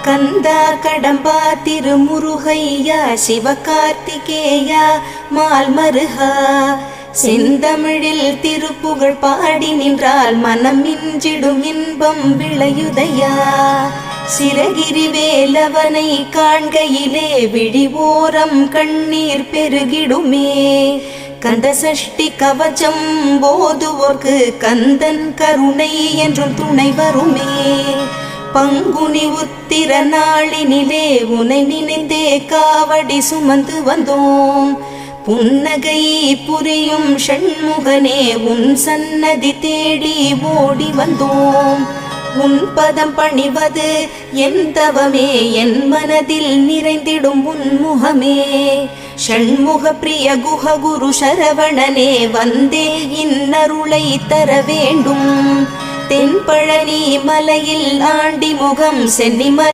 கந்தா கடம்பா திருமுருகையா சிவகார்த்திகேயா மால்மருகா செந்தமிழில் திருப்புகழ் பாடி நின்றால் மனம் மிஞ்சிடும் இன்பம் விளையுதையா. சிரகிரி வேலவனை காண்கையிலே விழிவோரம் கண்ணீர் பெருகிடுமே. கந்த சஷ்டி கவச்சம் போதுவோர்க்கு கந்தன் கருணை என்றும் துணை வருமே. பங்குனி உத்திர நாளினிலே உனை நினைந்தே காவடி சுமந்து வந்தோம். புன்னகை புரியும் ஷண்முகனே உன் சன்னதி தேடி ஓடி வந்தோம். உன் பதம் பணிவது என் தவமே, என் மனதில் நிறைந்திடும் உன் முகமே. ஷண்முக பிரிய குஹ குரு சரவணனே வந்தே இன்னருளை தர வேண்டும். தென்பழனி மலையில் ஆண்டி முகம் சென்னிம